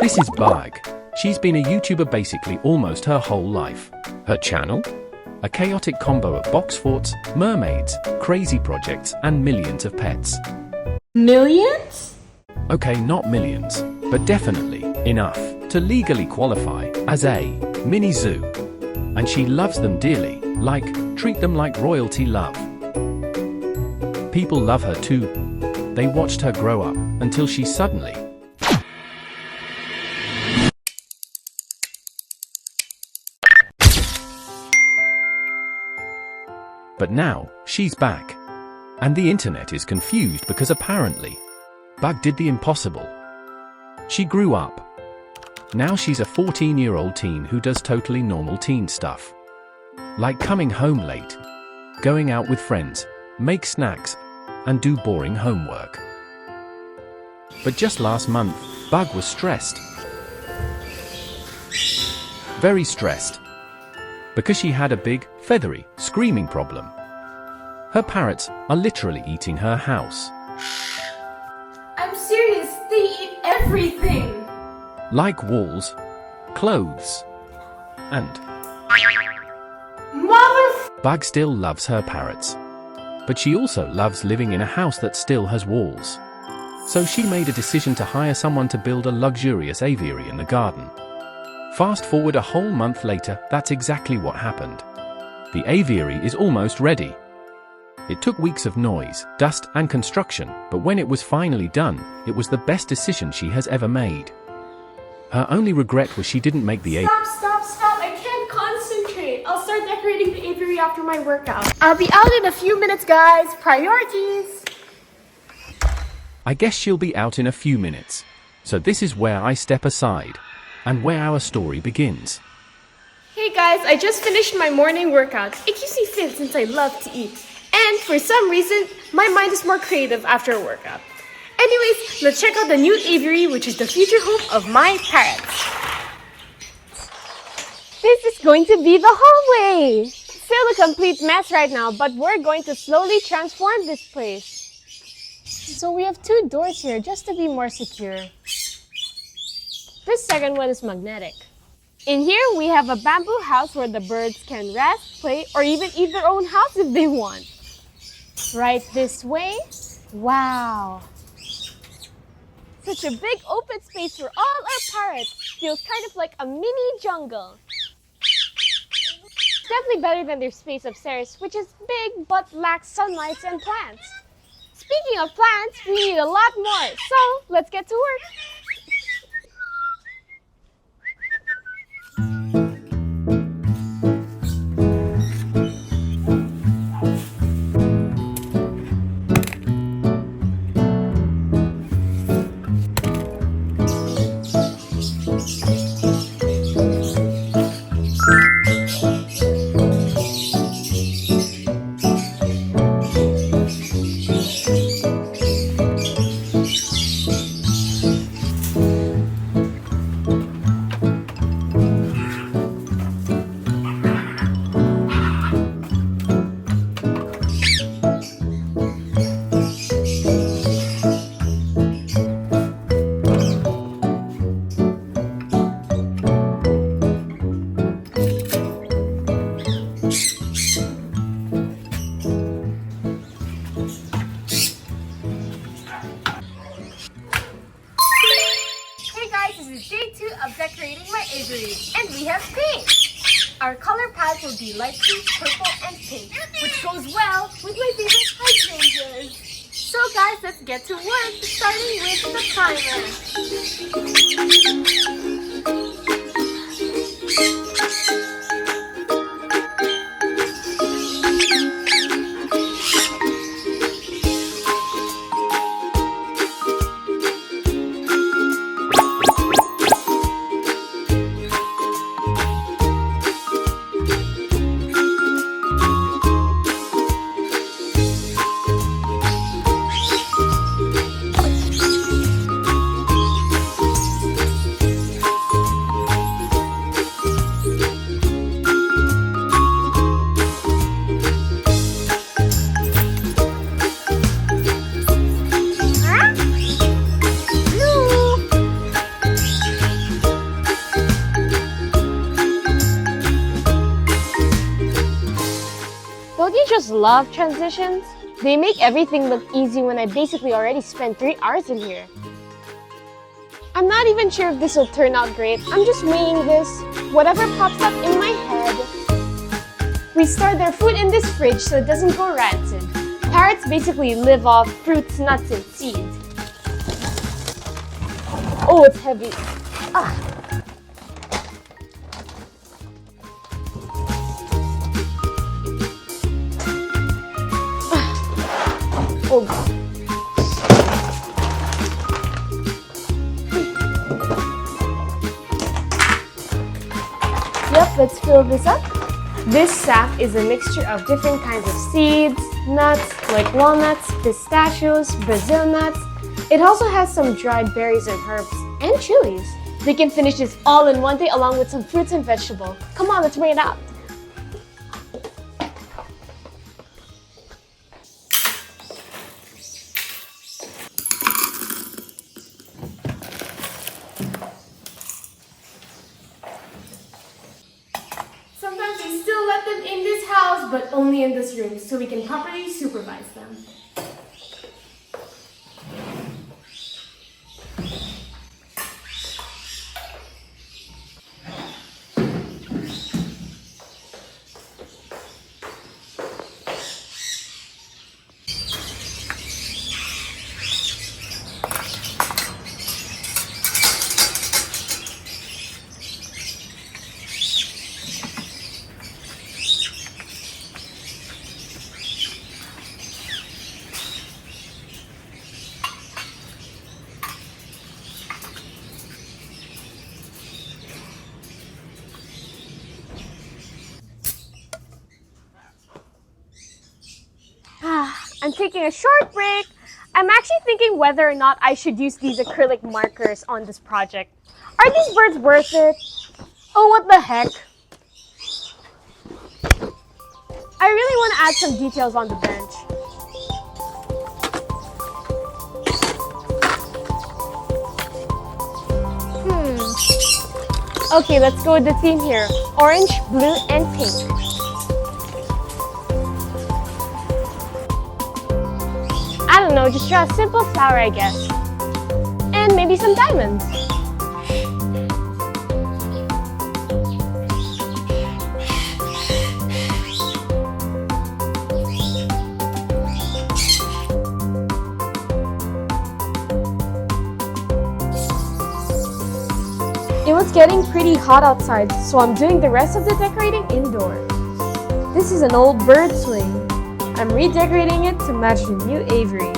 This is Bug. She's been a YouTuber basically almost her whole life. Her channel? A chaotic combo of box forts, mermaids, crazy projects, and millions of pets. Millions? Okay, not millions, but definitely enough to legally qualify as a mini zoo. And she loves them dearly, treat them like royalty love. People love her too. They watched her grow up until she suddenly But now, she's back. And the internet is confused because apparently, Bug did the impossible. She grew up. Now she's a 14-year-old teen who does totally normal teen stuff. Like coming home late, going out with friends, make snacks, and do boring homework. But just last month, Bug was stressed. Very stressed. Because she had a big, feathery, screaming problem. Her parrots are literally eating her house. I'm serious, they eat everything! Like walls, clothes, and... Bug still loves her parrots. But she also loves living in a house that still has walls. So she made a decision to hire someone to build a luxurious aviary in the garden. Fast forward a whole month later, that's exactly what happened. The aviary is almost ready. It took weeks of noise, dust, and construction, but when it was finally done, it was the best decision she has ever made. Her only regret was she didn't make the aviary. Stop! I can't concentrate. I'll start decorating the aviary after my workout. I'll be out in a few minutes, guys. Priorities! I guess she'll be out in a few minutes. So this is where I step aside. And where our story begins. Hey guys, I just finished my morning workout. It keeps me fit since I love to eat. And for some reason, my mind is more creative after a workout. Anyways, let's check out the new aviary, which is the future home of my parrots. This is going to be the hallway! Still a complete mess right now, but we're going to slowly transform this place. So we have 2 doors here just to be more secure. This second one is magnetic. In here, we have a bamboo house where the birds can rest, play, or even eat their own house if they want. Right this way, wow! Such a big open space for all our parrots. Feels kind of like a mini jungle. It's definitely better than their space upstairs, which is big but lacks sunlight and plants. Speaking of plants, we need a lot more, so let's get to work. Of decorating my aviary, and we have paint. Our color palette will be light pink, purple, and pink, which goes well with my favorite hydrangeas. So guys, let's get to work, starting with the primer. love transitions. They make everything look easy when I basically already spent 3 hours in here. I'm not even sure if this will turn out great. I'm just winging this. Whatever pops up in my head. We store their food in this fridge so it doesn't go rancid. Parrots basically live off fruits, nuts, and seeds. Oh, it's heavy. Ah. Oh. Yep, let's fill this up. This sack is a mixture of different kinds of seeds, nuts, like walnuts, pistachios, Brazil nuts. It also has some dried berries and herbs, and chilies. We can finish this all in one day along with some fruits and vegetables. Come on, let's bring it out. Sometimes we still let them in this house, but only in this room, so we can properly supervise them. I'm taking a short break. I'm actually thinking whether or not I should use these acrylic markers on this project. Are these birds worth it? Oh, what the heck? I really want to add some details on the bench. Okay, let's go with the theme here. Orange, blue, and pink. I don't know, just draw a simple flower, I guess. And maybe some diamonds. It was getting pretty hot outside, so I'm doing the rest of the decorating indoors. This is an old bird swing. I'm redecorating it to match the new aviary.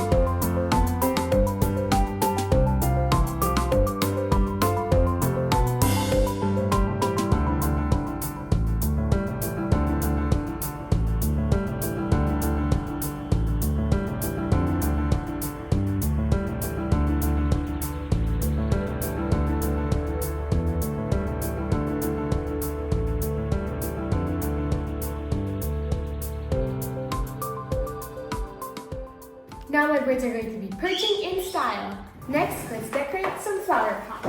Now my birds are going to be perching in style. Next, let's decorate some flower pots.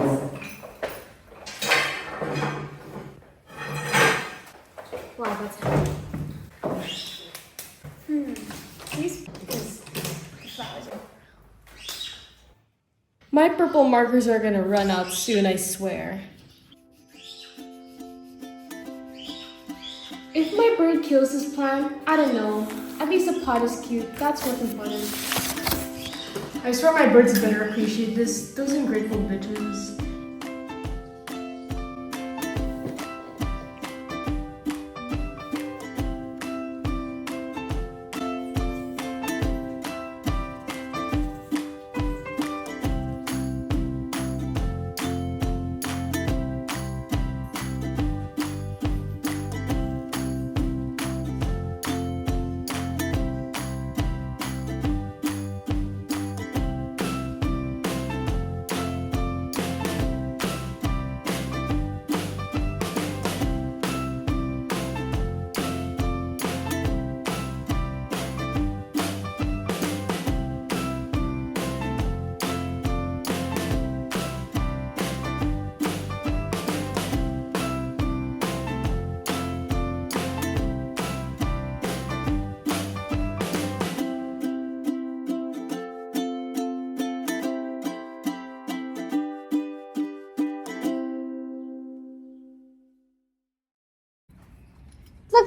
Wow, that's heavy. These because the flowers are... My purple markers are gonna run out soon, I swear. If my bird kills this plant, I don't know. At least the pot is cute. That's what's important. I swear my birds better appreciate this. Those ungrateful bitches.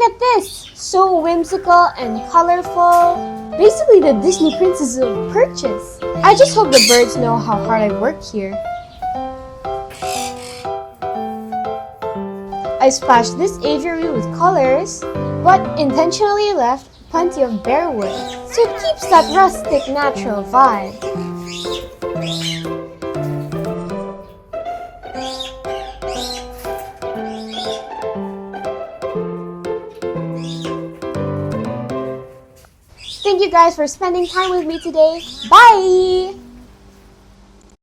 at this! So whimsical and colorful. Basically the Disney princess of Purchase. I just hope the birds know how hard I work here. I splashed this aviary with colors, but intentionally left plenty of bare wood, so it keeps that rustic, natural vibe. Thank you guys for spending time with me today. Bye!